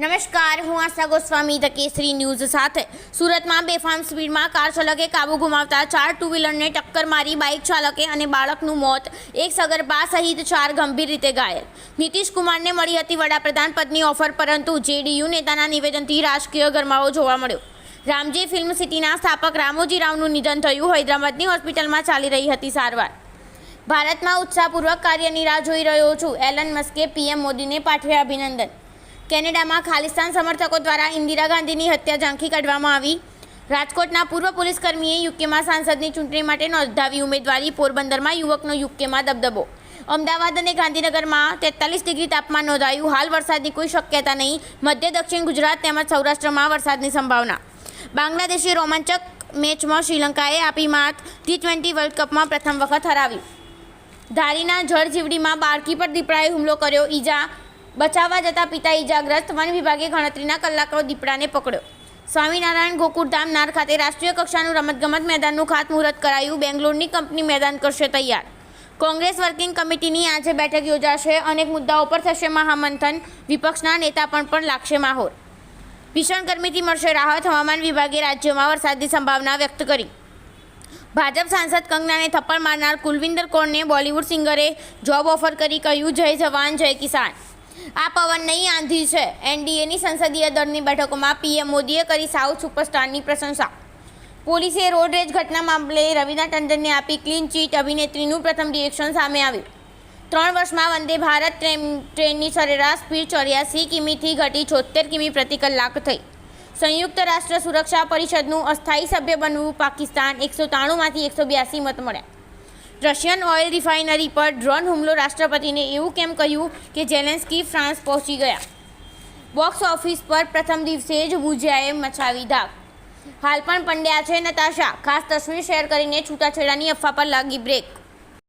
નમસ્કાર, હું આશા ગોસ્વામી ધ કેસરી ન્યૂઝ સાથે. સુરતમાં બેફામ સ્પીડમાં કાર ચાલકે કાબુ ગુમાવતા 4 ટુ વ્હીલરને ટક્કર મારી બાઇક ચાલકે અને બાળકનું મોત, એક સગર્ભા સહિત 4 ગંભીર રીતે ઘાયલ. નીતિશ કુમારને મળી હતી વડાપ્રધાન પદની ઓફર, પરંતુ જેડીયુ નેતાના નિવેદનથી રાજકીય ગરમાવો જોવા મળ્યો. રામજી ફિલ્મ સિટીના સ્થાપક રામોજી રાવનું નિધન થયું. હૈદરાબાદની હોસ્પિટલમાં ચાલી રહી હતી સારવાર. ભારતમાં ઉત્સાહપૂર્વક કાર્યની રાહ જોઈ રહ્યો છું. એલન મસ્કે પીએમ મોદીને પાઠવ્યા અભિનંદન. કેનેડામાં ખાલિસ્તાન સમર્થકો દ્વારા ઇન્દિરા ગાંધીની હત્યા ઝાંખી કાઢવામાં આવી. રાજકોટના પૂર્વ પોલીસકર્મીએ યુકેમાં સાંસદની ચૂંટણી માટે નોંધાવી ઉમેદવારી. પોરબંદરમાં યુવકનો યુકેમાં દબદબો. અમદાવાદ અને ગાંધીનગરમાં 43 ડિગ્રી તાપમાન નોંધાયું. હાલ વરસાદની કોઈ શક્યતા નહીં. મધ્ય દક્ષિણ ગુજરાત તેમજ સૌરાષ્ટ્રમાં વરસાદની સંભાવના. બાંગ્લાદેશે રોમાંચક મેચમાં શ્રીલંકાએ આપી માત. T20 વર્લ્ડ કપમાં પ્રથમ વખત હરાવ્યું. ધારીના જળજીવડીમાં બાળકી પર દીપડાએ હુમલો કર્યો. ઈજા બચાવવા જતા પિતા ઈજાગ્રસ્ત. વન વિભાગે ગણતરીના કલાકો દીપડાને પકડ્યો. સ્વામિનારાયણ ગોકુળધામ નાર ખાતે રાષ્ટ્રીય કક્ષાનું રમતગમત મેદાનનું ખાતમુહૂર્ત કરાયું. બેંગ્લોરની કંપની મેદાન કરશે તૈયાર. કોંગ્રેસ વર્કિંગ કમિટીની આજે બેઠક યોજાશે. અનેક મુદ્દાઓ પર થશે મહામંથન. વિપક્ષના નેતા પણ લાગશે માહોર. ભીષણ ગરમીથી મળશે રાહત. હવામાન વિભાગે રાજ્યમાં વરસાદની સંભાવના વ્યક્ત કરી. ભાજપ સાંસદ કંગનાને થપ્પડ મારનાર કુલવિંદર કૌરને બોલિવૂડ સિંગરે જોબ ઓફર કરી. કહ્યું, જય જવાન જય કિસાન. આ પવન નહીં, આંધી છે. એનડીએની સંસદીય દળની બેઠકોમાં પીએમ મોદીએ કરી સાઉથ સુપરસ્ટારની પ્રશંસા. પોલીસે રોડ રેજ ઘટના મામલે રવિના ટંડનને આપી ક્લીન ચીટ. અભિનેત્રીનું પ્રથમ રિએક્શન સામે આવ્યું. 3 વર્ષમાં વંદે ભારત ટ્રેનની સરેરાશ સ્પીડ 84 કિમીથી ઘટી 76 કિમી પ્રતિ કલાક થઈ. સંયુક્ત રાષ્ટ્ર સુરક્ષા પરિષદનું અસ્થાયી સભ્ય બનવું પાકિસ્તાન. 193માંથી 182 મત મળ્યા. રશિયન ઓઇલ રિફાઇનરી પર ડ્રોન હુમલો. રાષ્ટ્રપતિને એવું કેમ કહ્યું કે ઝેલેન્સ્કી ફ્રાન્સ પહોંચી ગયા. બોક્સ ઓફિસ પર પ્રથમ દિવસે જ ભુજિયાએ મચાવી ધાક. હાલ પણ પંડ્યા છે નતાશા. ખાસ તસવીર શેર કરીને છૂટાછેડાની અફવા પર લાગી બ્રેક.